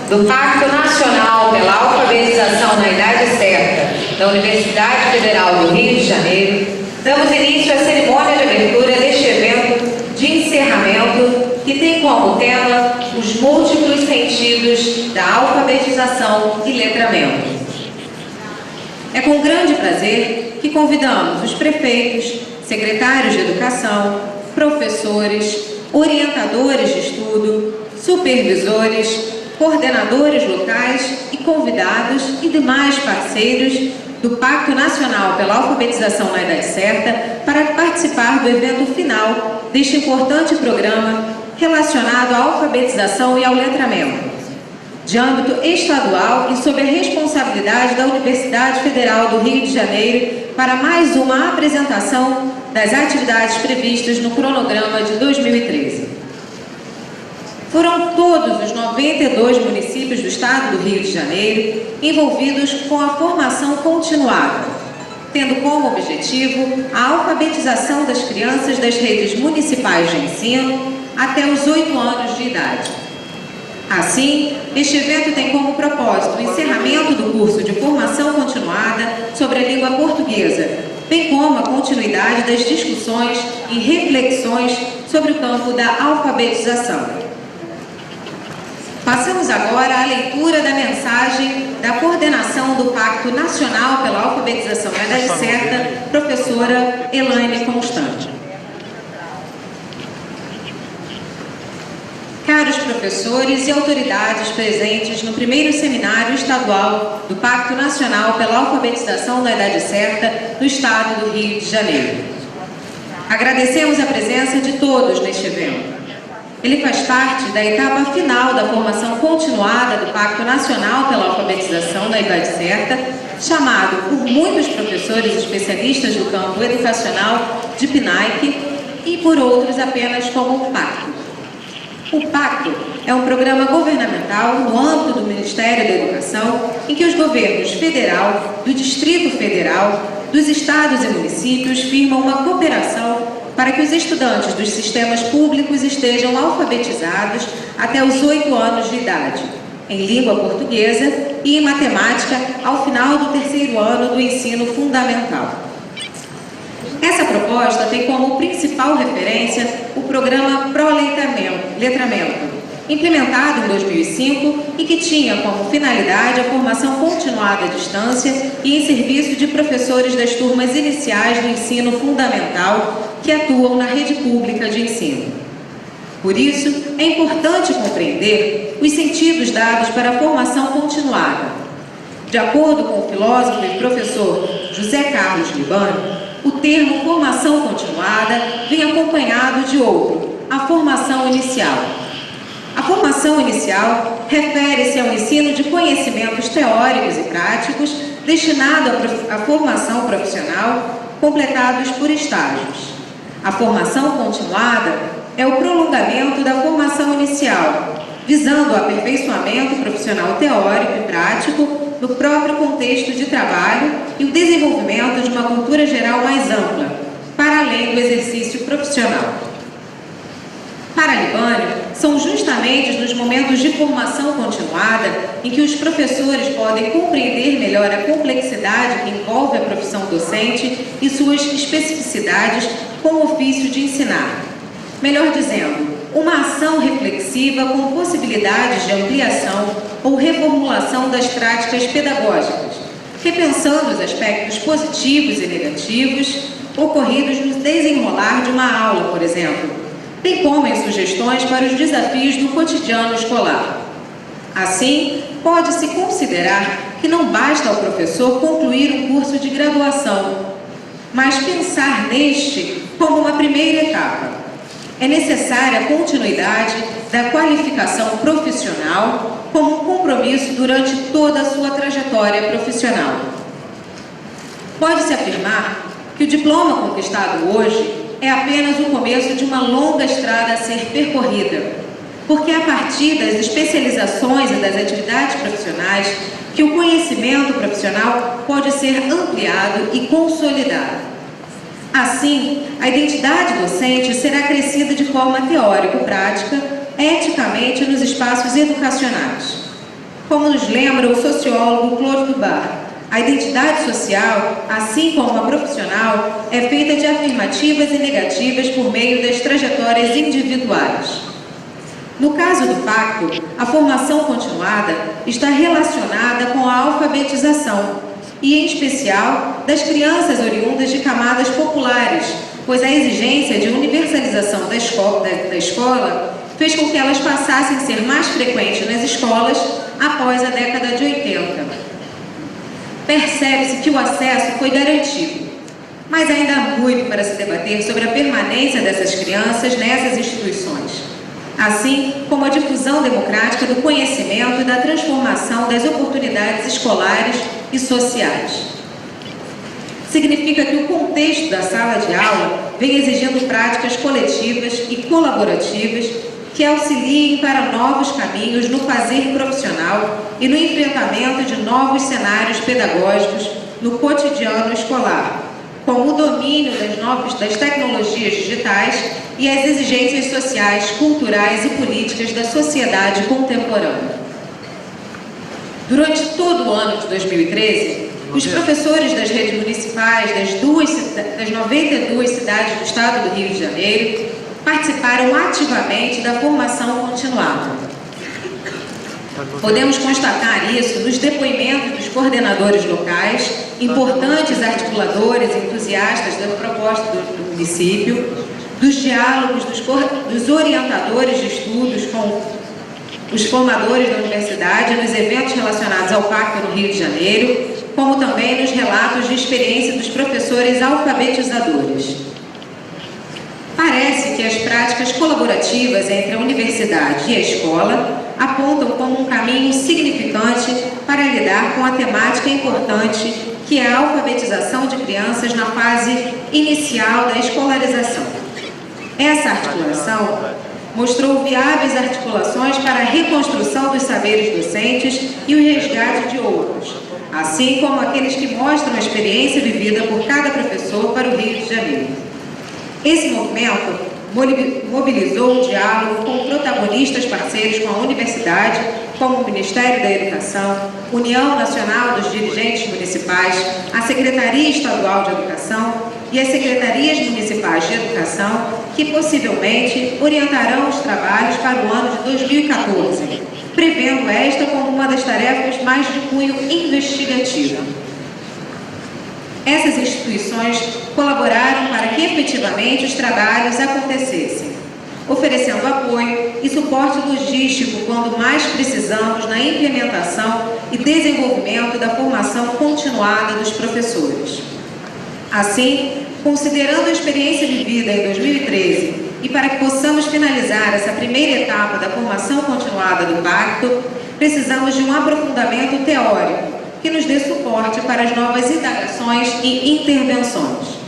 do Pacto Nacional pela Alfabetização na Idade Certa da Universidade Federal do Rio de Janeiro, damos início à cerimônia de abertura deste evento de encerramento que tem como tema os múltiplos sentidos da alfabetização e letramento. É com grande prazer que convidamos os prefeitos, secretários de educação, professores, orientadores de estudo, supervisores, coordenadores locais e convidados e demais parceiros do Pacto Nacional pela Alfabetização na Idade Certa para participar do evento final deste importante programa relacionado à alfabetização e ao letramento, de âmbito estadual e sob a responsabilidade da Universidade Federal do Rio de Janeiro para mais uma apresentação das atividades previstas no cronograma de 2013. Foram todos os 92 municípios do estado do Rio de Janeiro envolvidos com a formação continuada, tendo como objetivo a alfabetização das crianças das redes municipais de ensino até os 8 anos de idade. Assim, este evento tem como propósito o encerramento do curso de formação continuada sobre a língua portuguesa, bem como a continuidade das discussões e reflexões sobre o campo da alfabetização. Passamos agora à leitura da mensagem da coordenação do Pacto Nacional pela Alfabetização na Idade Certa, professora Elaine Constante. Caros professores e autoridades presentes no primeiro seminário estadual do Pacto Nacional pela Alfabetização na Idade Certa do Estado do Rio de Janeiro. Agradecemos a presença de todos neste evento. Ele faz parte da etapa final da formação continuada do Pacto Nacional pela Alfabetização na Idade Certa, chamado por muitos professores especialistas do campo educacional de PNAEC e por outros apenas como Pacto. O Pacto é um programa governamental no âmbito do Ministério da Educação em que os governos federal, do Distrito Federal, dos estados e municípios firmam uma cooperação para que os estudantes dos sistemas públicos estejam alfabetizados até os 8 anos de idade, em língua portuguesa e em matemática ao final do 3º ano do ensino fundamental. Essa proposta tem como principal referência o programa Pro-Letramento, implementado em 2005 e que tinha como finalidade a formação continuada à distância e em serviço de professores das turmas iniciais do ensino fundamental que atuam na rede pública de ensino. Por isso, é importante compreender os sentidos dados para a formação continuada. De acordo com o filósofo e professor José Carlos Libânio, o termo formação continuada vem acompanhado de outro, a formação inicial. A formação inicial refere-se ao ensino de conhecimentos teóricos e práticos destinado à formação profissional, completados por estágios. A formação continuada é o prolongamento da formação inicial, visando o aperfeiçoamento profissional teórico e prático no próprio contexto de trabalho e o desenvolvimento de uma cultura geral mais ampla, para além do exercício profissional. Para Libânio, são justamente nos momentos de formação continuada em que os professores podem compreender melhor a complexidade que envolve a profissão docente e suas especificidades com o ofício de ensinar. Melhor dizendo, uma ação reflexiva com possibilidades de ampliação ou reformulação das práticas pedagógicas, repensando os aspectos positivos e negativos ocorridos no desenrolar de uma aula, por exemplo, bem como em sugestões para os desafios do cotidiano escolar. Assim, pode-se considerar que não basta ao professor concluir um curso de graduação, mas pensar neste como uma primeira etapa. É necessária a continuidade da qualificação profissional como um compromisso durante toda a sua trajetória profissional. Pode-se afirmar que o diploma conquistado hoje é apenas o começo de uma longa estrada a ser percorrida, porque é a partir das especializações e das atividades profissionais que o conhecimento profissional pode ser ampliado e consolidado. Assim, a identidade docente será crescida de forma teórico-prática, eticamente nos espaços educacionais. Como nos lembra o sociólogo Claude Dubar, a identidade social, assim como a profissional, é feita de afirmativas e negativas por meio das trajetórias individuais. No caso do pacto, a formação continuada está relacionada com a alfabetização, e em especial das crianças oriundas de camadas populares, pois a exigência de universalização da escola fez com que elas passassem a ser mais frequentes nas escolas após a década de 80. Percebe-se que o acesso foi garantido, mas ainda há muito para se debater sobre a permanência dessas crianças nessas instituições, assim como a difusão democrática do conhecimento e da transformação das oportunidades escolares e sociais. Significa que o contexto da sala de aula vem exigindo práticas coletivas e colaborativas que auxiliem para novos caminhos no fazer profissional e no enfrentamento de novos cenários pedagógicos no cotidiano escolar, como o domínio das tecnologias digitais e as exigências sociais, culturais e políticas da sociedade contemporânea. Durante todo o ano de 2013, os professores das redes municipais das 92 cidades do estado do Rio de Janeiro participaram ativamente da formação continuada. Podemos constatar isso nos depoimentos dos coordenadores locais, importantes articuladores e entusiastas da proposta do município, dos diálogos dos orientadores de estudos com os formadores da universidade nos eventos relacionados ao Pacto no Rio de Janeiro, como também nos relatos de experiência dos professores alfabetizadores. Parece que as práticas colaborativas entre a universidade e a escola apontam como um caminho significante para lidar com a temática importante que é a alfabetização de crianças na fase inicial da escolarização. Essa articulação mostrou viáveis articulações para a reconstrução dos saberes docentes e o resgate de outros, assim como aqueles que mostram a experiência vivida por cada professor para o Rio de Janeiro. Esse movimento mobilizou o diálogo com protagonistas parceiros com a universidade, como o Ministério da Educação, União Nacional dos Dirigentes Municipais, a Secretaria Estadual de Educação e as Secretarias Municipais de Educação, que possivelmente orientarão os trabalhos para o ano de 2014, prevendo esta como uma das tarefas mais de cunho investigativo. Essas instituições colaboraram para que efetivamente os trabalhos acontecessem, oferecendo apoio e suporte logístico quando mais precisamos na implementação e desenvolvimento da formação continuada dos professores. Assim, considerando a experiência vivida em 2013 e para que possamos finalizar essa primeira etapa da formação continuada do Pacto, precisamos de um aprofundamento teórico que nos dê suporte para as novas indagações e intervenções.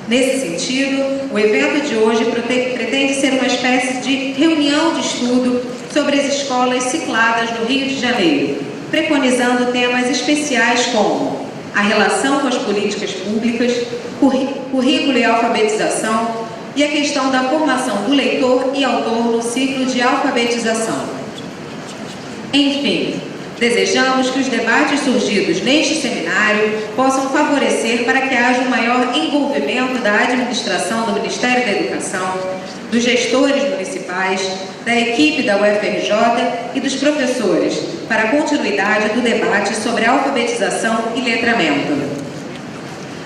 Nesse sentido, o evento de hoje pretende ser uma espécie de reunião de estudo sobre as escolas cicladas no Rio de Janeiro, preconizando temas especiais como a relação com as políticas públicas, currículo e alfabetização e a questão da formação do leitor e autor no ciclo de alfabetização. Enfim, desejamos que os debates surgidos neste seminário possam favorecer para que haja um maior envolvimento da administração do Ministério da Educação, dos gestores municipais, da equipe da UFRJ e dos professores, para a continuidade do debate sobre alfabetização e letramento.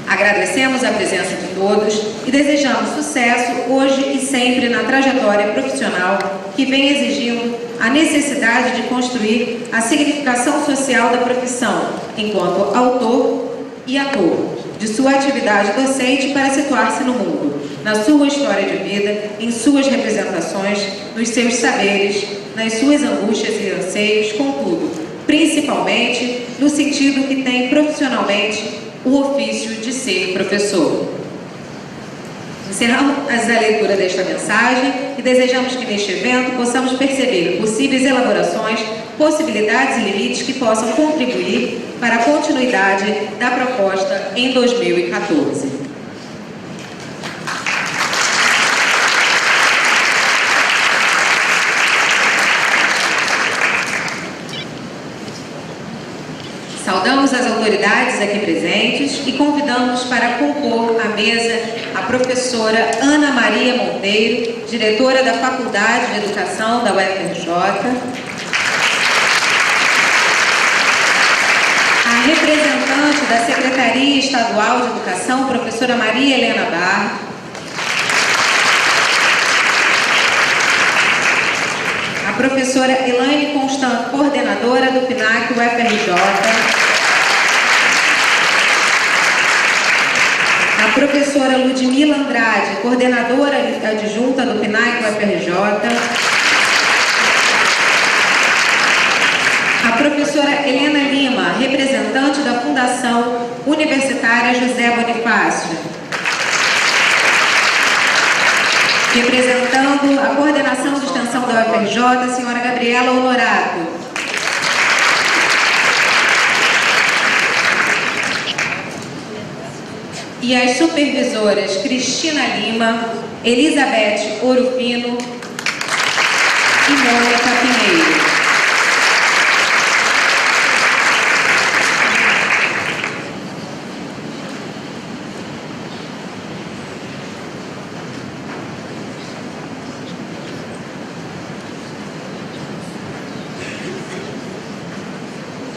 Agradecemos a presença de todos e desejamos sucesso hoje e sempre na trajetória profissional que vem exigindo a necessidade de construir a significação social da profissão enquanto autor e ator de sua atividade docente para situar-se no mundo, na sua história de vida, em suas representações, nos seus saberes, nas suas angústias e anseios, contudo, principalmente no sentido que tem profissionalmente o ofício de ser professor. Encerramos a leitura desta mensagem e desejamos que neste evento possamos perceber possíveis elaborações, possibilidades e limites que possam contribuir para a continuidade da proposta em 2014. autoridades aqui presentes e convidamos para compor a mesa a professora Ana Maria Monteiro, diretora da Faculdade de Educação da UFRJ, a representante da Secretaria Estadual de Educação, professora Maria Helena Barros, a professora Elaine Constant, coordenadora do PNAC UFRJ, a professora Ludmila Andrade, coordenadora adjunta do PNAC UFRJ, a professora Helena Lima, representante da Fundação Universitária José Bonifácio, representando a coordenação de extensão da UFRJ, a senhora Gabriela Honorato. E as supervisoras Cristina Lima, Elizabeth Orufino e Mônica Pinheiro.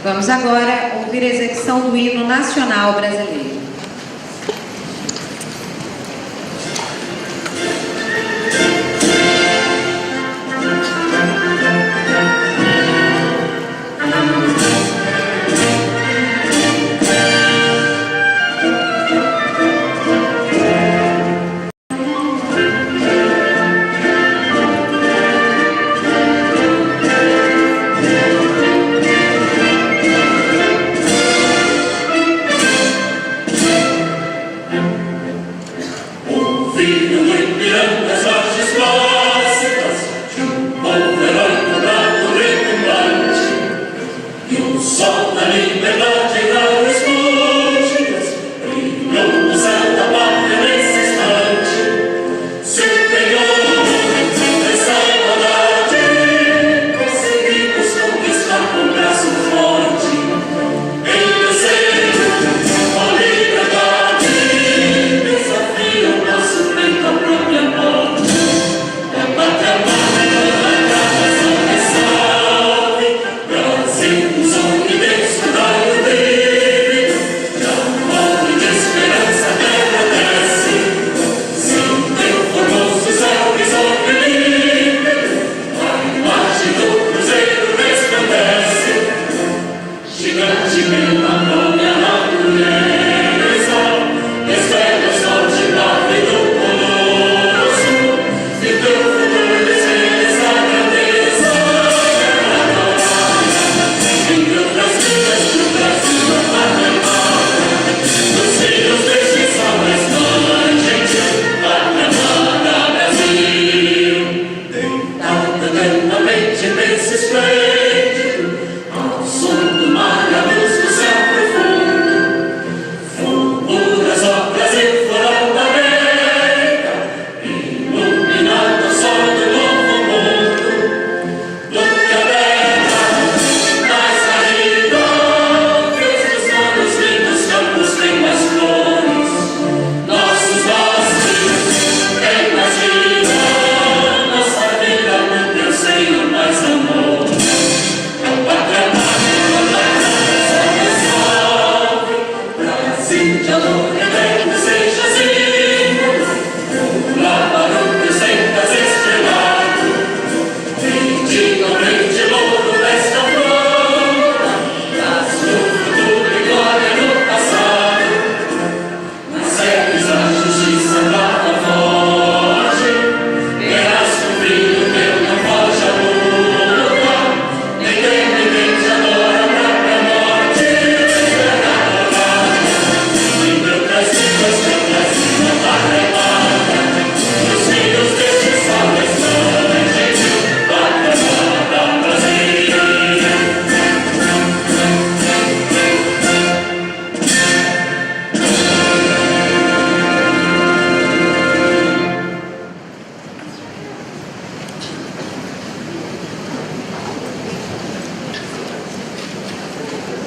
Vamos agora ouvir a execução do hino nacional brasileiro.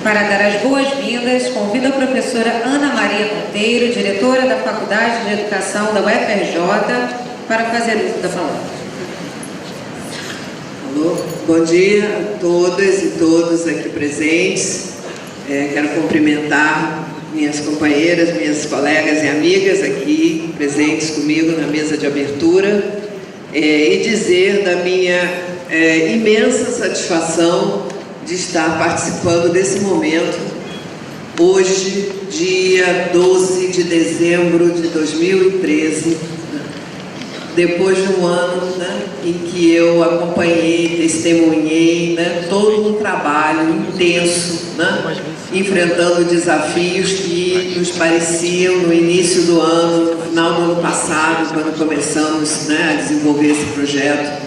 Para dar as boas-vindas Letras, convido a professora Ana Maria Monteiro, diretora da Faculdade de Educação da UFRJ, para fazer uso da palavra. Alô, bom dia a todas e todos aqui presentes. Quero cumprimentar minhas companheiras, minhas colegas e amigas aqui presentes comigo na mesa de abertura e dizer da minha imensa satisfação de estar participando desse momento, hoje, dia 12 de dezembro de 2013, depois de um ano em que eu acompanhei, testemunhei todo um trabalho intenso, enfrentando desafios que nos pareciam no início do ano, no final do ano passado, quando começamos a desenvolver esse projeto,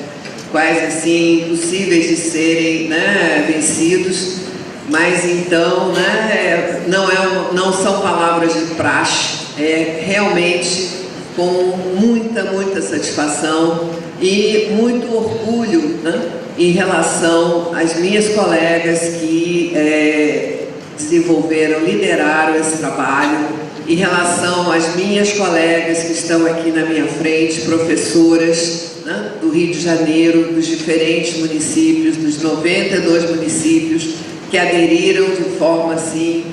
quase assim impossíveis de serem vencidos, mas então não são palavras de praxe, é realmente com muita satisfação e muito orgulho em relação às minhas colegas que desenvolveram, lideraram esse trabalho, em relação às minhas colegas que estão aqui na minha frente, professoras do Rio de Janeiro, dos diferentes municípios, dos 92 municípios que aderiram de forma assim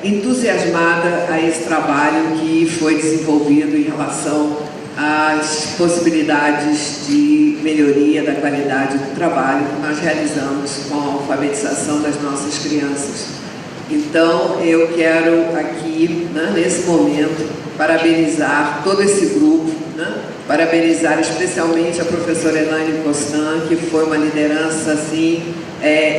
entusiasmada a esse trabalho que foi desenvolvido em relação às possibilidades de melhoria da qualidade do trabalho que nós realizamos com a alfabetização das nossas crianças. Então, eu quero aqui, nesse momento, parabenizar todo esse grupo, parabenizar especialmente a professora Elaine Costan, que foi uma liderança assim,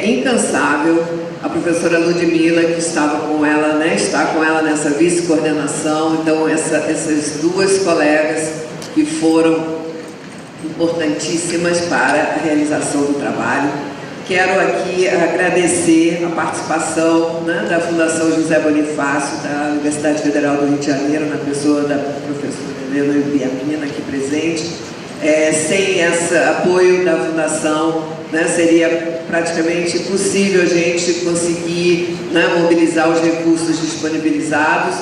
incansável, a professora Ludmila, que estava com ela, está com ela nessa vice-coordenação. Então, essas duas colegas que foram importantíssimas para a realização do trabalho. Quero aqui agradecer a participação da Fundação José Bonifácio, da Universidade Federal do Rio de Janeiro, na pessoa da professora Helena Biapina, aqui presente. Sem esse apoio da Fundação, seria praticamente impossível a gente conseguir mobilizar os recursos disponibilizados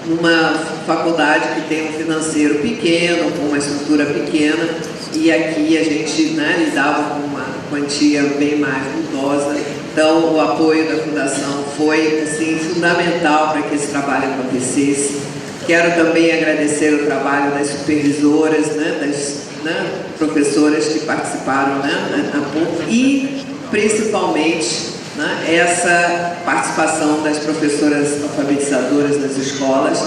numa faculdade que tem um financeiro pequeno, com uma estrutura pequena, e aqui a gente lidava com uma quantia bem mais vultosa. Então, o apoio da Fundação foi assim, fundamental para que esse trabalho acontecesse. Quero também agradecer o trabalho das supervisoras, das professoras que participaram na PUC e, principalmente, essa participação das professoras alfabetizadoras das escolas,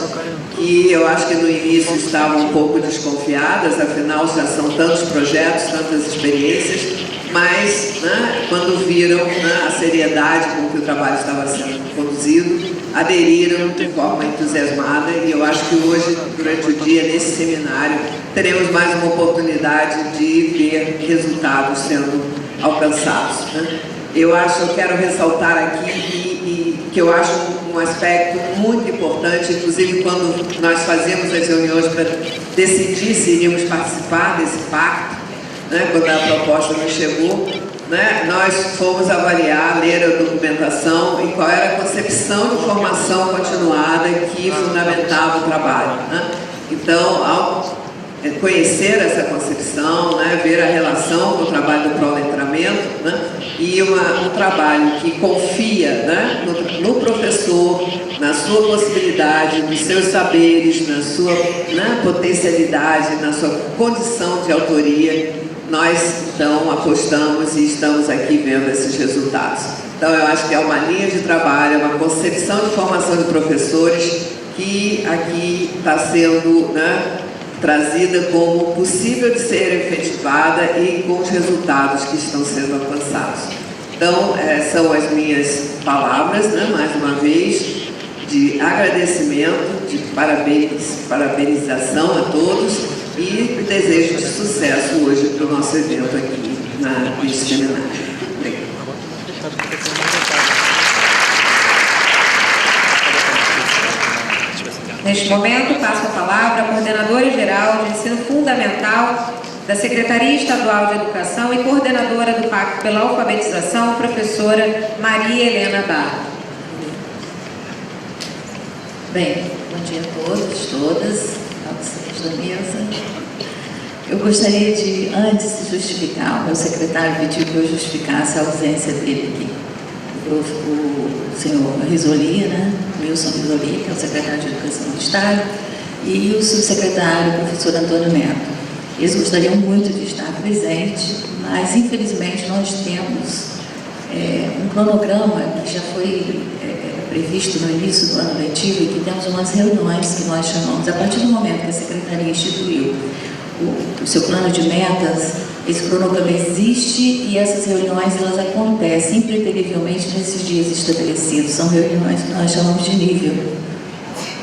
que eu acho que no início estavam um pouco desconfiadas, afinal já são tantos projetos, tantas experiências, mas quando viram a seriedade com que o trabalho estava sendo conduzido, aderiram de forma entusiasmada, e eu acho que hoje, durante o dia, nesse seminário, teremos mais uma oportunidade de ver resultados sendo alcançados. Eu quero ressaltar aqui que eu acho um aspecto muito importante, inclusive quando nós fazemos as reuniões para decidir se iríamos participar desse pacto, quando a proposta nos chegou, nós fomos avaliar, ler a documentação e qual era a concepção de formação continuada que fundamentava o trabalho. Então, ao conhecer essa concepção, ver a relação com o trabalho do proletramento, e um trabalho que confia no professor, na sua possibilidade, nos seus saberes, na sua potencialidade, na sua condição de autoria, nós então apostamos e estamos aqui vendo esses resultados. Então eu acho que é uma linha de trabalho, uma concepção de formação de professores que aqui está sendo trazida como possível de ser efetivada e com os resultados que estão sendo alcançados. Então, são as minhas palavras, mais uma vez, de agradecimento, de parabenização a todos e desejo de sucesso hoje para o nosso evento aqui nesse seminário. Obrigada. Neste momento, passo a palavra à coordenadora-geral de Ensino Fundamental da Secretaria Estadual de Educação e coordenadora do Pacto pela Alfabetização, professora Maria Helena Barra. Bem, bom dia a todos, todas, a vocês da mesa. Eu gostaria de, antes de justificar, o meu secretário pediu que eu justificasse a ausência dele aqui. O senhor Risoli, né? Wilson Risoli, que é o secretário de Educação do Estado, e o subsecretário, o professor Antônio Neto. Eles gostariam muito de estar presentes, mas infelizmente nós temos um cronograma que já foi previsto no início do ano letivo e que temos umas reuniões que nós chamamos, a partir do momento que a Secretaria instituiu o seu plano de metas, esse cronograma existe e essas reuniões elas acontecem impreterivelmente nesses dias estabelecidos. São reuniões que nós chamamos de nível.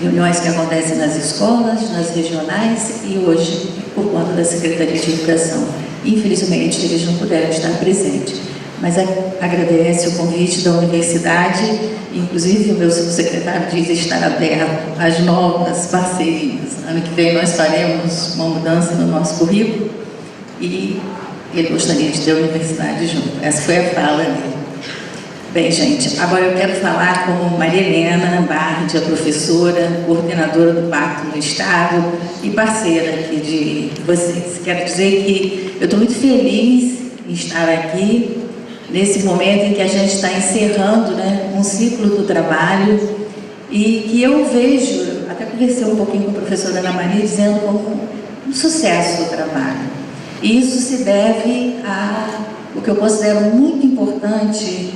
Reuniões que acontecem nas escolas, nas regionais e hoje por conta da Secretaria de Educação. Infelizmente, eles não puderam estar presentes. Mas agradece o convite da universidade, inclusive o meu subsecretário diz estar aberto às novas parcerias. Ano que vem nós faremos uma mudança no nosso currículo e ele gostaria de ter a universidade junto. Essa foi a fala dele. Bem, gente, agora eu quero falar como Maria Helena Bardi, a professora, coordenadora do Pacto no Estado e parceira aqui de vocês. Quero dizer que eu estou muito feliz em estar aqui, nesse momento em que a gente está encerrando, né, um ciclo do trabalho e que eu vejo, até conversei um pouquinho com a professora Ana Maria, dizendo como um sucesso do trabalho. E isso se deve a o que eu considero muito importante,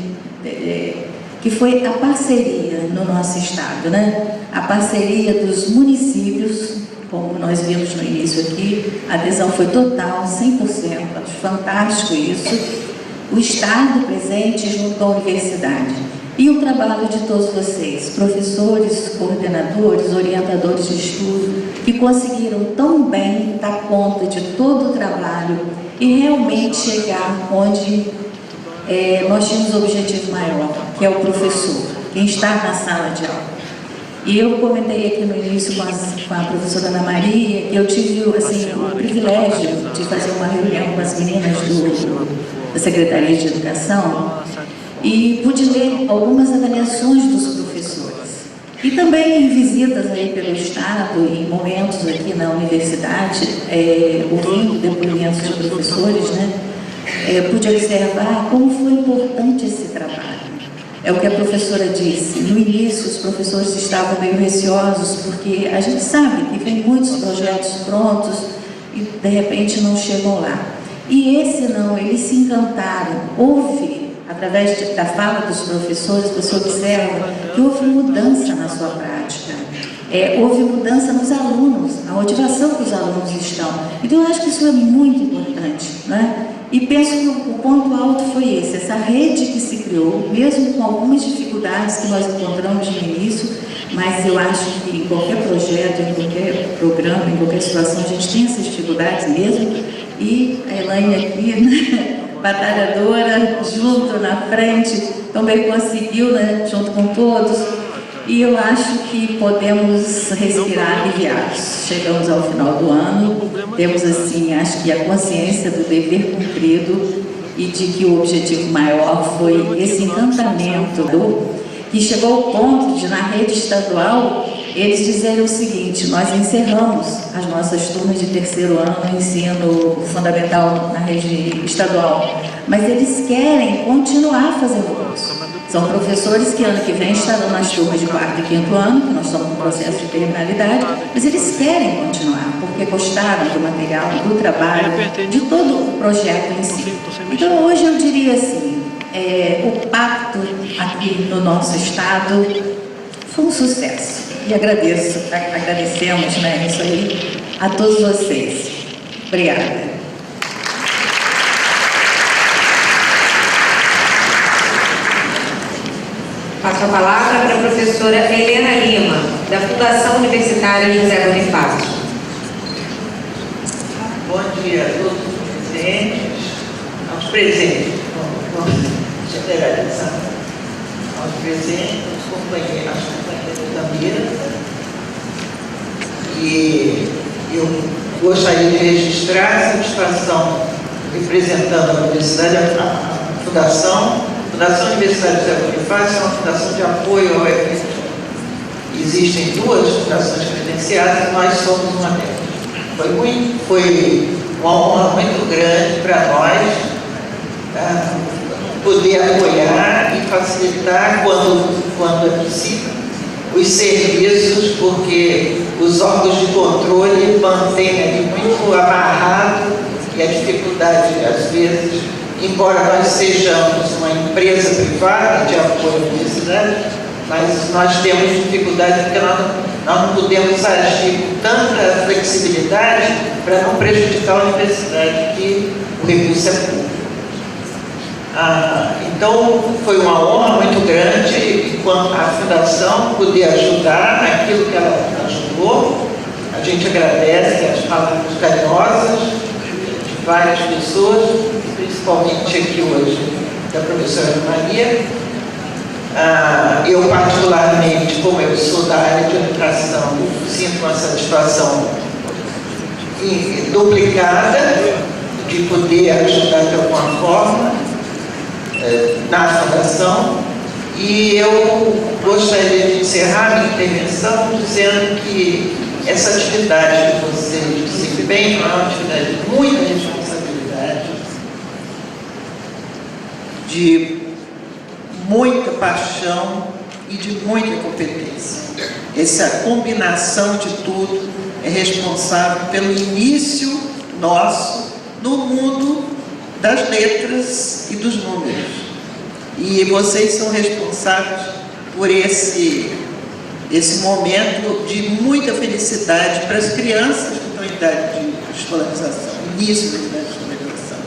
que foi a parceria no nosso Estado, né? A parceria dos municípios, como nós vimos no início aqui, a adesão foi total, 100%, acho fantástico isso. O Estado presente junto com a universidade e o trabalho de todos vocês, professores, coordenadores, orientadores de estudo, que conseguiram tão bem dar conta de todo o trabalho e realmente chegar onde nós tínhamos o objetivo maior, que é o professor, quem está na sala de aula. E eu comentei aqui no início com a professora Ana Maria que eu tive assim, o privilégio de fazer uma reunião com as meninas da Secretaria de Educação e pude ler algumas avaliações dos professores. E também em visitas aí pelo Estado, em momentos aqui na universidade, ouvindo depoimentos de professores, né, pude observar como foi importante esse trabalho. É o que a professora disse, no início os professores estavam meio receosos, porque a gente sabe que tem muitos projetos prontos e de repente não chegam lá. E esse não, eles se encantaram. Houve, através da fala dos professores, você observa que houve mudança na sua prática. Houve mudança nos alunos, a motivação que os alunos estão. Então, eu acho que isso é muito importante, né? E penso que o ponto alto foi esse, essa rede que se criou, mesmo com algumas dificuldades que nós encontramos no início, mas eu acho que em qualquer projeto, em qualquer programa, em qualquer situação, a gente tem essas dificuldades mesmo. E a Elaine aqui, né, batalhadora, junto na frente, também conseguiu, né, junto com todos. E eu acho que podemos respirar aliviados. Chegamos ao final do ano, temos assim, acho que a consciência do dever cumprido e de que o objetivo maior foi esse encantamento que chegou ao ponto de, na rede estadual, eles dizerem o seguinte: nós encerramos as nossas turmas de terceiro ano no ensino fundamental na rede estadual, mas eles querem continuar fazendo curso. São professores que ano que vem estarão nas turmas de quarto e quinto ano, que nós estamos no processo de terminalidade, mas eles querem continuar, porque gostaram do material, do trabalho, de todo o projeto em si. Então hoje eu diria assim, o pacto aqui no nosso estado foi um sucesso. E agradecemos, né, isso aí, a todos vocês. Obrigada. Passo a palavra para a professora Helena Lima, da Fundação Universitária José Bonifácio. Bom dia a todos os presentes, vamos generalizar, aos presentes, as companheiras da mesa. E eu gostaria de registrar a satisfação representando a Universidade, a Fundação Universitária José Bonifácio é uma fundação de apoio ao UFRJ. existem duas fundações credenciadas e nós somos uma delas. Foi uma honra muito grande para nós poder apoiar e facilitar, quando é possível, os serviços, porque os órgãos de controle mantêm ali muito amarrado e a dificuldade, às vezes, embora nós sejamos uma empresa privada de apoio à universidade, mas nós temos dificuldade porque nós não podemos agir com tanta flexibilidade para não prejudicar a universidade, que o recurso é público. Então, foi uma honra muito grande, enquanto a Fundação poder ajudar naquilo que ela ajudou. A gente agradece as palavras carinhosas de várias pessoas, principalmente aqui hoje da professora Maria. Eu, particularmente, como eu sou da área de educação, sinto uma satisfação duplicada de poder ajudar de alguma forma na Fundação, e eu gostaria de encerrar minha intervenção dizendo que essa atividade que vocês desempenham é uma atividade de muita responsabilidade, de muita paixão e de muita competência. Essa combinação de tudo é responsável pelo início nosso no mundo das letras e dos números. E vocês são responsáveis por esse momento de muita felicidade para as crianças que estão em idade de escolarização, início da idade de escolarização.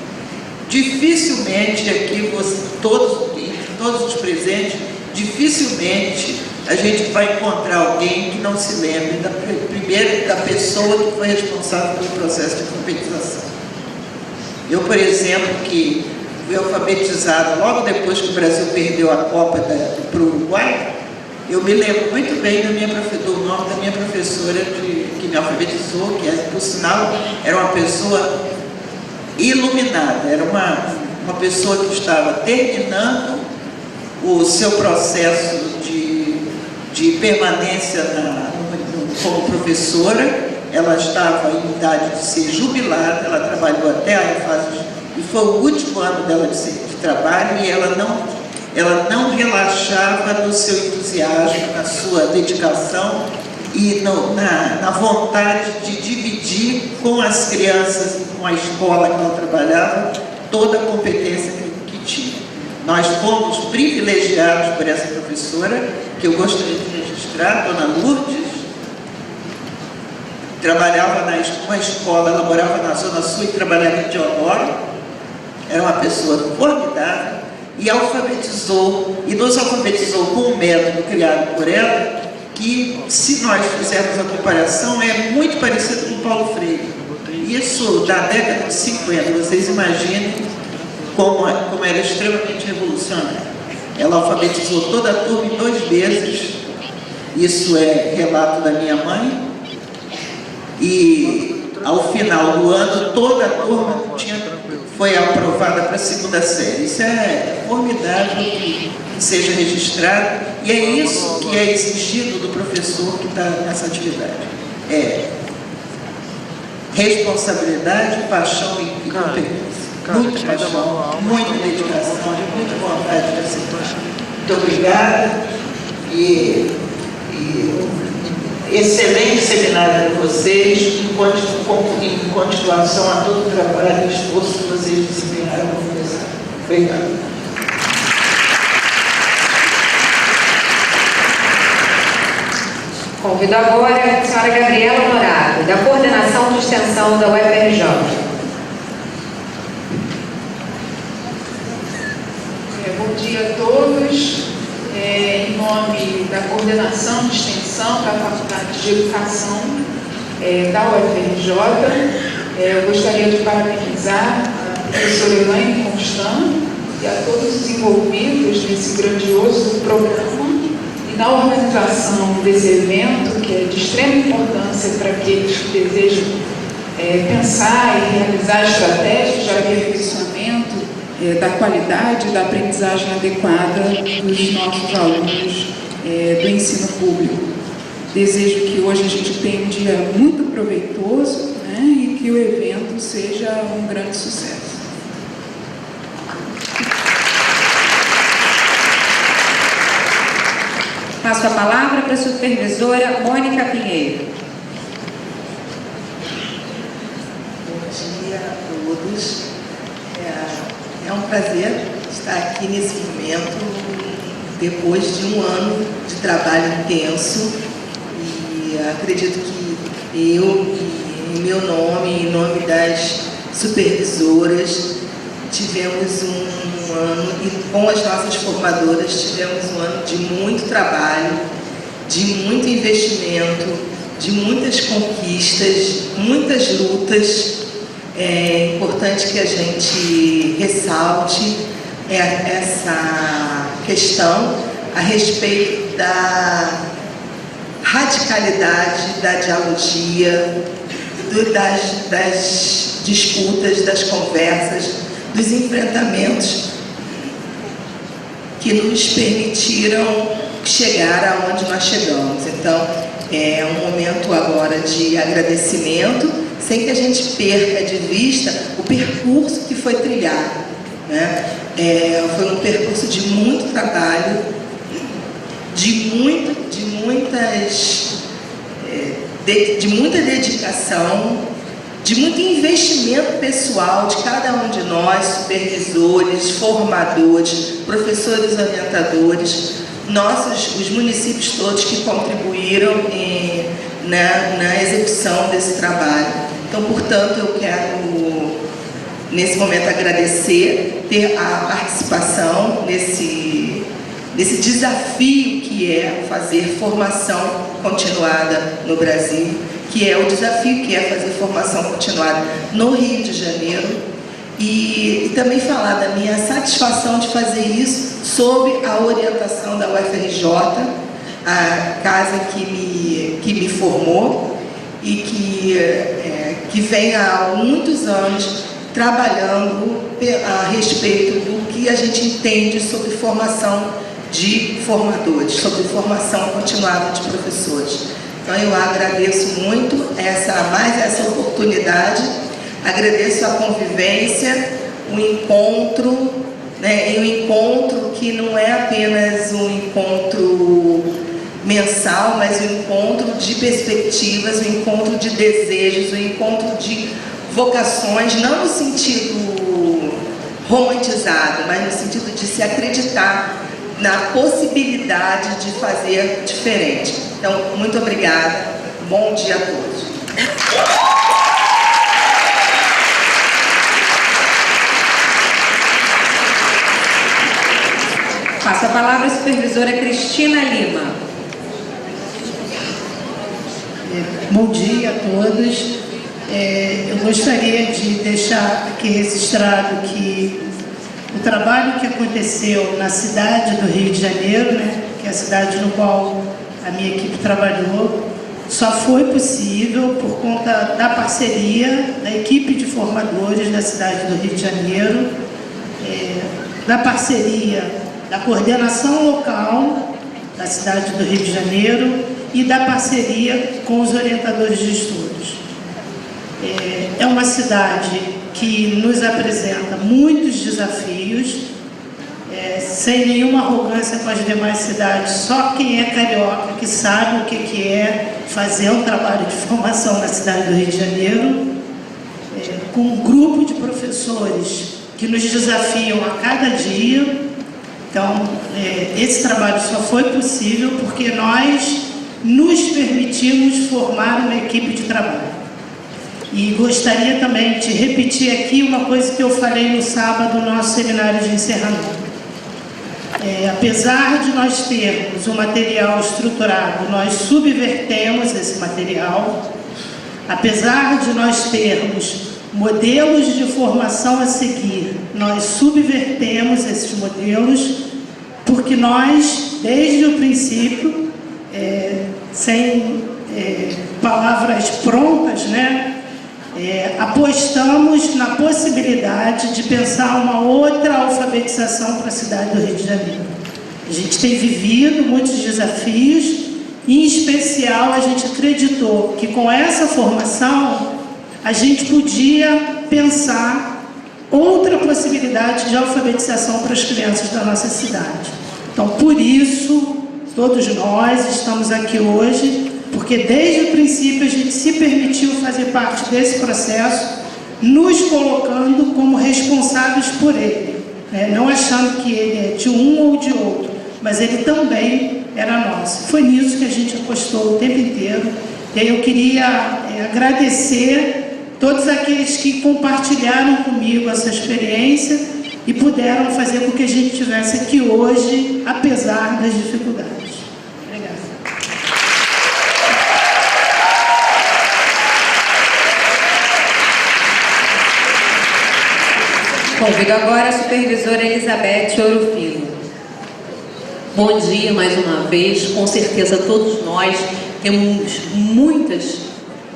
Dificilmente aqui, todos os presentes, dificilmente a gente vai encontrar alguém que não se lembre da pessoa que foi responsável pelo processo de alfabetização. Eu, por exemplo, que fui alfabetizada logo depois que o Brasil perdeu a Copa para o Uruguai, eu me lembro muito bem do nome da minha professora que me alfabetizou, que, por sinal, era uma pessoa iluminada, era uma pessoa que estava terminando o seu processo de permanência como professora. Ela estava em idade de ser jubilada, ela trabalhou até a fase, e foi o último ano dela de trabalho, e ela não relaxava no seu entusiasmo, na sua dedicação e na vontade de dividir com as crianças, com a escola que ela trabalhava, toda a competência que tinha. Nós fomos privilegiados por essa professora, que eu gostaria de registrar, Dona Lourdes. Trabalhava numa escola, ela morava na Zona Sul e trabalhava em Teodoro. Era uma pessoa formidável e nos alfabetizou com um método criado por ela, que, se nós fizermos a comparação, é muito parecido com o Paulo Freire. Isso da década de 50, vocês imaginem como era extremamente revolucionário. Ela alfabetizou toda a turma em 2 meses, isso é relato da minha mãe. E, ao final do ano, toda a turma foi aprovada para a 2ª série. Isso é formidável que seja registrado, e é isso que é exigido do professor que está nessa atividade. É responsabilidade, paixão e competência. Muita paixão, muita dedicação, muita vontade de ser. Muito obrigada e excelente seminário para vocês, em continuação a todo o trabalho e esforço que vocês desempenharam na universidade. Obrigado. Convido agora a senhora Gabriela Honorato, da Coordenação de Extensão da UFRJ. Bom dia a todos. Em nome da Coordenação de Extensão da Faculdade de Educação da UFRJ, eu gostaria de parabenizar a professora Elaine Constant e a todos os envolvidos nesse grandioso programa e na organização desse evento, que é de extrema importância para aqueles que desejam pensar e realizar estratégias de aperfeiçoamento da qualidade da aprendizagem adequada dos nossos alunos do ensino público. Desejo que hoje a gente tenha um dia muito proveitoso, né, e que o evento seja um grande sucesso. Passo a palavra para a supervisora Mônica Pinheiro. Bom dia a todos. É um prazer estar aqui nesse momento, depois de um ano de trabalho intenso, e acredito que eu, em meu nome, em nome das supervisoras, tivemos um ano, e com as nossas formadoras, tivemos um ano de muito trabalho, de muito investimento, de muitas conquistas, muitas lutas. É importante que a gente ressalte essa questão a respeito da radicalidade da dialogia, das disputas, das conversas, dos enfrentamentos que nos permitiram chegar aonde nós chegamos. Então, é um momento agora de agradecimento, sem que a gente perca de vista o percurso que foi trilhado, né? Foi um percurso de muito trabalho, de muita dedicação, de muito investimento pessoal de cada um de nós, supervisores, formadores, professores orientadores, os municípios todos que contribuíram na execução desse trabalho. Então, portanto, eu quero, nesse momento, agradecer ter a participação nesse desafio que é fazer formação continuada no Brasil, que é o desafio que é fazer formação continuada no Rio de Janeiro, e também falar da minha satisfação de fazer isso sob a orientação da UFRJ, a casa que me formou e que vem há muitos anos trabalhando a respeito do que a gente entende sobre formação de formadores, sobre formação continuada de professores. Então, eu agradeço muito mais essa oportunidade, agradeço a convivência, o encontro, né, e o encontro que não é apenas um encontro mensal, mas um encontro de perspectivas, um encontro de desejos, um encontro de vocações, não no sentido romantizado, mas no sentido de se acreditar na possibilidade de fazer diferente. Então, muito obrigada. Bom dia a todos. Passo a palavra à supervisora Cristina Lima. Bom dia a todos. Eu gostaria de deixar aqui registrado que o trabalho que aconteceu na cidade do Rio de Janeiro, né, que é a cidade no qual a minha equipe trabalhou, só foi possível por conta da parceria da equipe de formadores da cidade do Rio de Janeiro, da parceria da coordenação local da cidade do Rio de Janeiro e da parceria com os orientadores de estudos. É uma cidade que nos apresenta muitos desafios, sem nenhuma arrogância com as demais cidades. Só quem é carioca que sabe o que é fazer um trabalho de formação na cidade do Rio de Janeiro, com um grupo de professores que nos desafiam a cada dia. Então, esse trabalho só foi possível porque nós nos permitimos formar uma equipe de trabalho. E gostaria também de repetir aqui uma coisa que eu falei no sábado no nosso seminário de encerramento. Apesar de nós termos um material estruturado, nós subvertemos esse material. Apesar de nós termos modelos de formação a seguir, nós subvertemos esses modelos, porque nós, desde o princípio, sem palavras prontas, né, apostamos na possibilidade de pensar uma outra alfabetização para a cidade do Rio de Janeiro. A gente tem vivido muitos desafios Em especial, a gente acreditou que com essa formação a gente podia pensar outra possibilidade de alfabetização para as crianças da nossa cidade. Então, por isso, todos nós estamos aqui hoje, porque desde o princípio a gente se permitiu fazer parte desse processo, nos colocando como responsáveis por ele, né? Não achando que ele é de um ou de outro, mas ele também era nosso. Foi nisso que a gente apostou o tempo inteiro. E aí eu queria agradecer todos aqueles que compartilharam comigo essa experiência e puderam fazer com que a gente estivesse aqui hoje, apesar das dificuldades. Obrigada. Convido agora a supervisora Elizabeth Ouro Filho. Bom dia mais uma vez. Com certeza todos nós temos muitas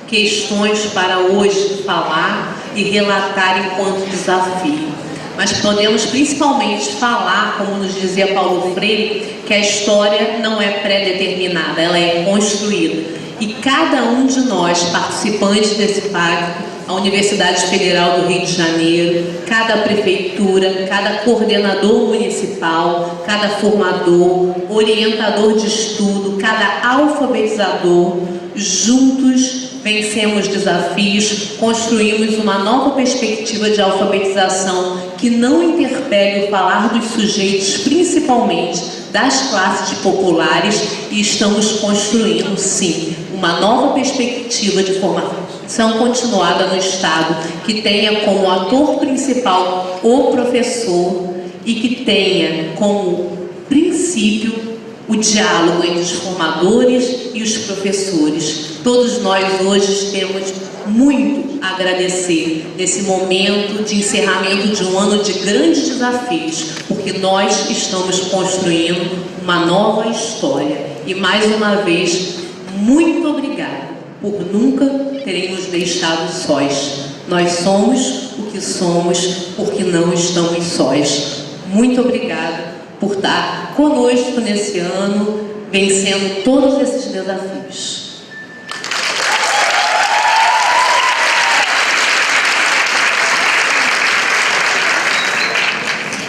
questões para hoje falar e relatar enquanto desafio. Mas podemos principalmente falar, como nos dizia Paulo Freire, que a história não é pré-determinada, ela é construída. E cada um de nós, participantes desse pacto, a Universidade Federal do Rio de Janeiro, cada prefeitura, cada coordenador municipal, cada formador, orientador de estudo, cada alfabetizador, juntos vencemos desafios, construímos uma nova perspectiva de alfabetização que não interpele o falar dos sujeitos, principalmente das classes populares, e estamos construindo, sim, uma nova perspectiva de formação continuada no Estado, que tenha como ator principal o professor e que tenha como princípio o diálogo entre os formadores e os professores. Todos nós hoje temos muito a agradecer nesse momento de encerramento de um ano de grandes desafios, porque nós estamos construindo uma nova história. E mais uma vez, muito obrigada por nunca terem nos deixado sós. Nós somos o que somos porque não estamos sós. Muito obrigada por estar conosco nesse ano, vencendo todos esses desafios.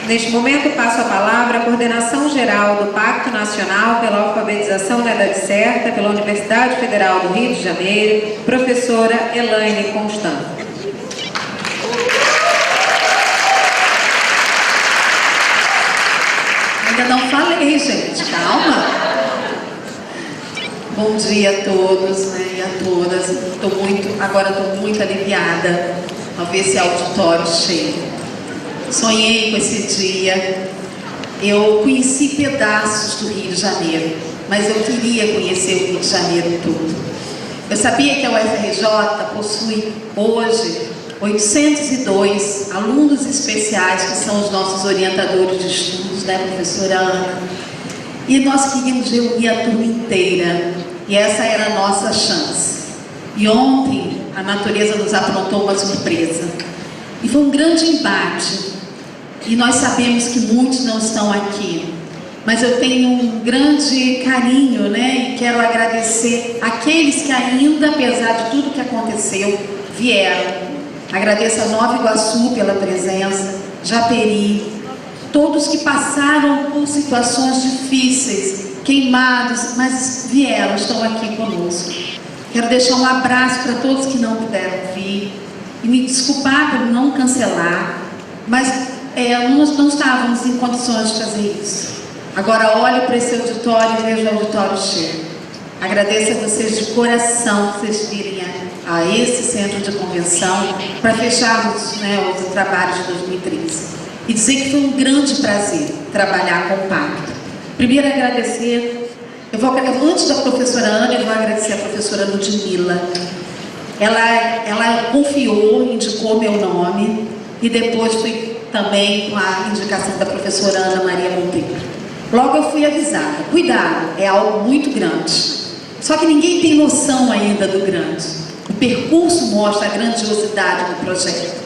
Neste momento, passo a palavra à Coordenação Geral do Pacto Nacional pela Alfabetização na Idade Certa, pela Universidade Federal do Rio de Janeiro, professora Elaine Constant. Ainda não falei, gente, calma. Bom dia a todos, né, e a todas. Agora estou muito aliviada ao ver esse auditório cheio. Sonhei com esse dia. Eu conheci pedaços do Rio de Janeiro, mas eu queria conhecer o Rio de Janeiro todo. Eu sabia que a UFRJ possui hoje 802 alunos especiais, que são os nossos orientadores de estudos, né, professora Ana? E nós queríamos reunir a turma inteira, e essa era a nossa chance. E ontem a natureza nos aprontou uma surpresa, e foi um grande embate. E nós sabemos que muitos não estão aqui, mas eu tenho um grande carinho, né? E quero agradecer aqueles que ainda, apesar de tudo que aconteceu, vieram. Agradeço a Nova Iguaçu pela presença, Japeri, todos que passaram por situações difíceis, queimados, mas vieram, estão aqui conosco. Quero deixar um abraço para todos que não puderam vir e me desculpar por não cancelar, mas nós não estávamos em condições de fazer isso. Agora olho para esse auditório e vejo o auditório cheio. Agradeço a vocês de coração que vocês virem a esse centro de convenção para fecharmos, né, os trabalhos de 2013. E dizer que foi um grande prazer trabalhar com o Pacto. Primeiro agradecer, antes da professora Ana, eu vou agradecer a professora Ludmila. Ela confiou, indicou meu nome, e depois fui também com a indicação da professora Ana Maria Monteiro. Logo eu fui avisada, cuidado, é algo muito grande. Só que ninguém tem noção ainda do grande. O percurso mostra a grandiosidade do projeto.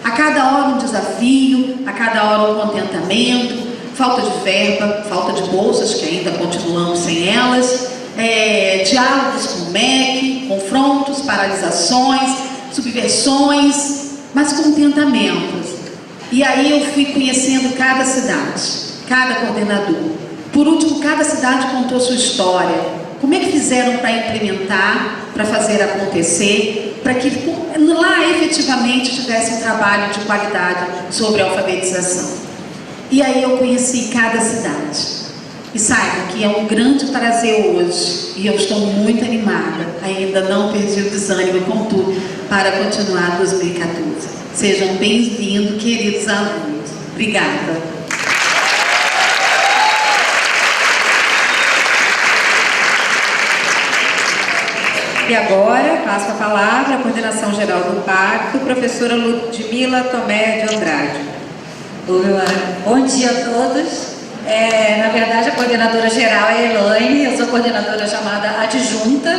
A cada hora um desafio, a cada hora um contentamento, falta de verba, falta de bolsas, que ainda continuamos sem elas, diálogos com o MEC, confrontos, paralisações, subversões, mas contentamentos. E aí eu fui conhecendo cada cidade, cada coordenador. Por último, cada cidade contou sua história. Como é que fizeram para implementar, para fazer acontecer, para que lá efetivamente tivesse um trabalho de qualidade sobre a alfabetização. E aí eu conheci cada cidade. E saibam que é um grande prazer hoje, e eu estou muito animada, ainda não perdi o desânimo, contudo, para continuar 2014. Sejam bem-vindos, queridos alunos. Obrigada. E agora, passo a palavra à coordenação geral do pacto, professora Ludmila Tomé de Andrade. Bom dia a todos. Na verdade, a coordenadora geral é a Elaine, eu sou coordenadora chamada adjunta.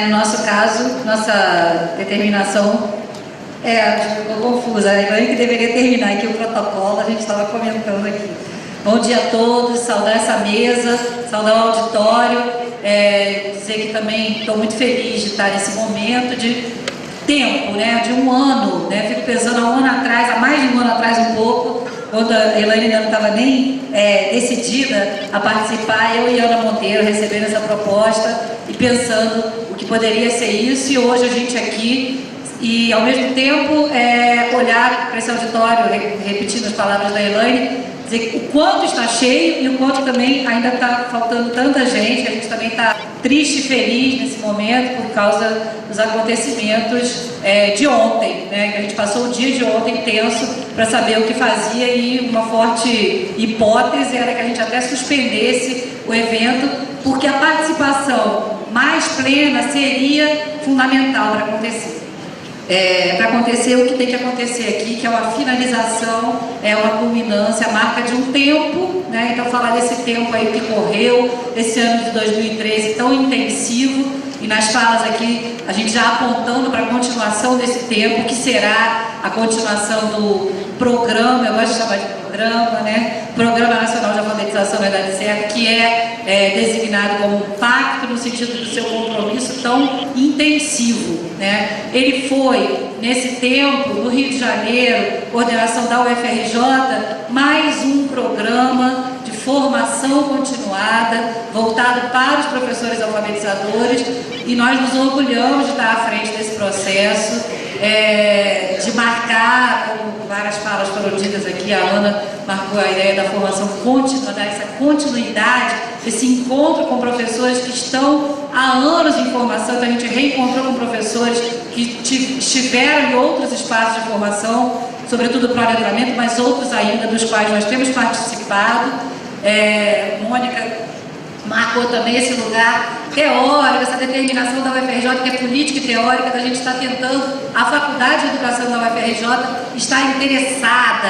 No nosso caso, nossa determinação ficou confusa. A Elaine que deveria terminar aqui o protocolo, a gente estava comentando aqui. Bom dia a todos, saudar essa mesa, saudar o auditório, dizer que também estou muito feliz de estar nesse momento de tempo, de um ano, fico pensando há um ano atrás, há mais de um ano atrás um pouco, quando a Elaine ainda não estava nem decidida a participar, eu e Ana Monteiro recebendo essa proposta e pensando o que poderia ser isso, e hoje a gente aqui, e ao mesmo tempo olhar para esse auditório, repetindo as palavras da Elaine, dizer o quanto está cheio e o quanto também ainda está faltando tanta gente, a gente também está triste e feliz nesse momento por causa dos acontecimentos de ontem, que a gente passou o dia de ontem tenso para saber o que fazia, e uma forte hipótese era que a gente até suspendesse o evento, porque a participação mais plena seria fundamental para acontecer. Para acontecer o que tem que acontecer aqui, que é uma finalização, uma culminância, a marca de um tempo, então falar desse tempo aí que correu, esse ano de 2013 tão intensivo, e nas falas aqui, a gente já apontando para a continuação desse tempo, que será a continuação do programa, eu gosto de chamar de programa, Programa Nacional de Alfabetização na Idade Certa, que é designado como um pacto no sentido do seu compromisso tão intensivo, Ele foi, nesse tempo, no Rio de Janeiro, coordenação da UFRJ, mais um programa de formação continuada, voltado para os professores alfabetizadores, e nós nos orgulhamos de estar à frente desse processo, de marcar, como várias falas foram ditas aqui, a Ana marcou a ideia da formação contínua, essa continuidade, esse encontro com professores que estão há anos em formação. Então a gente reencontrou com professores que estiveram em outros espaços de formação, sobretudo para o letramento, mas outros ainda, dos quais nós temos participado. Mônica marcou também esse lugar teórico, essa determinação da UFRJ, que é política e teórica, da gente estar tentando, a Faculdade de Educação da UFRJ está interessada,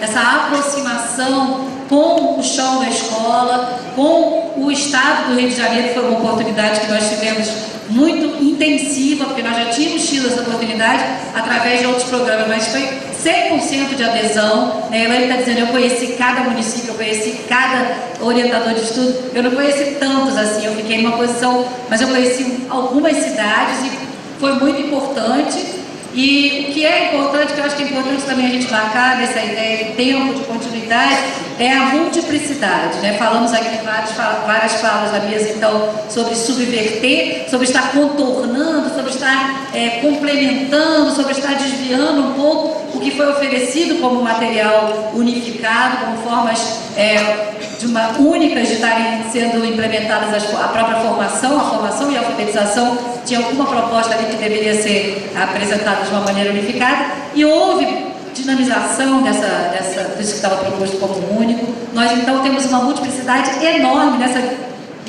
essa aproximação com o chão da escola, com o Estado do Rio de Janeiro. Foi uma oportunidade que nós tivemos muito intensiva, porque nós já tínhamos tido essa oportunidade através de outros programas, mas foi 100% de adesão. A Elaine está dizendo, eu conheci cada município, eu conheci cada orientador de estudo, eu não conheci tantos assim, eu fiquei numa posição, mas eu conheci algumas cidades e foi muito importante. E o que é importante, que eu acho que é importante também a gente marcar nessa ideia de tempo, de continuidade, é a multiplicidade, Falamos aqui em várias falas da mesa, então, sobre subverter, sobre estar contornando, sobre estar complementando, sobre estar desviando um pouco o que foi oferecido como material unificado, como formas únicas de estarem sendo implementadas a própria formação e a alfabetização. Tinha alguma proposta ali que deveria ser apresentada de uma maneira unificada, e houve dinamização disso que estava proposto como único. Nós então temos uma multiplicidade enorme nessa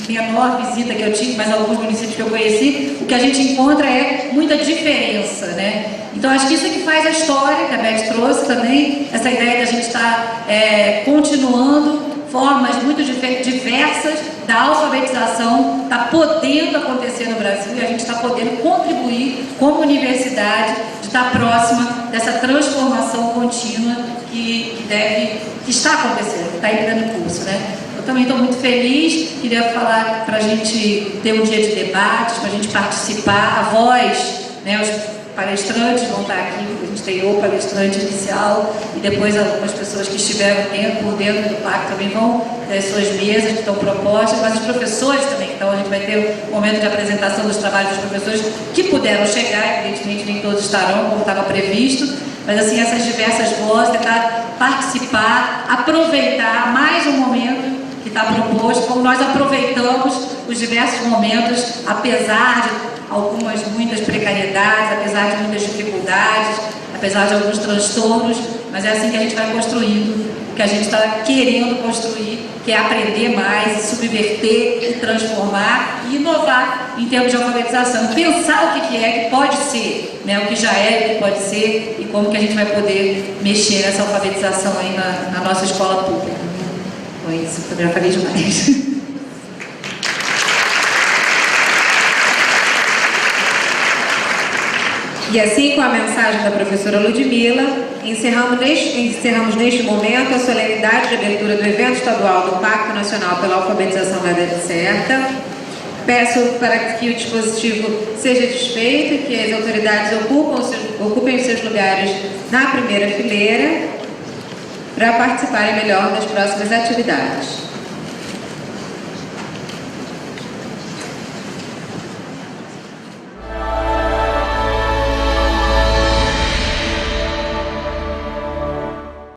menor visita que eu tive, mas alguns municípios que eu conheci, o que a gente encontra é muita diferença, Então acho que isso é que faz a história, que a Beth trouxe também, essa ideia de a gente estar continuando formas muito diversas da alfabetização, está podendo acontecer no Brasil, e a gente está podendo contribuir como universidade, de estar próxima dessa transformação contínua que está acontecendo, que está entrando em curso, Eu também estou muito feliz, queria falar para a gente ter um dia de debates, para a gente participar, a voz, né, os palestrantes vão estar aqui, a gente tem o palestrante inicial e depois algumas pessoas que estiveram por dentro do pacto também vão ter as suas mesas que estão propostas, mas os professores também, então a gente vai ter um momento de apresentação dos trabalhos dos professores que puderam chegar, evidentemente nem todos estarão como estava previsto, mas assim, essas diversas vozes, tentar participar, aproveitar mais um momento que está proposto, como nós aproveitamos os diversos momentos, apesar de muitas precariedades, apesar de muitas dificuldades, apesar de alguns transtornos, mas é assim que a gente vai construindo o que a gente está querendo construir, que é aprender mais, subverter e transformar e inovar em termos de alfabetização, pensar o que é, que pode ser, né, o que já é, o que pode ser e como que a gente vai poder mexer nessa alfabetização aí na nossa escola pública. Foi isso, eu já falei demais. E assim, com a mensagem da professora Ludmila, encerramos neste momento a solenidade de abertura do evento estadual do Pacto Nacional pela Alfabetização na Idade Certa. Peço para que o dispositivo seja desfeito e que as autoridades ocupem os seus lugares na primeira fileira para participarem melhor das próximas atividades.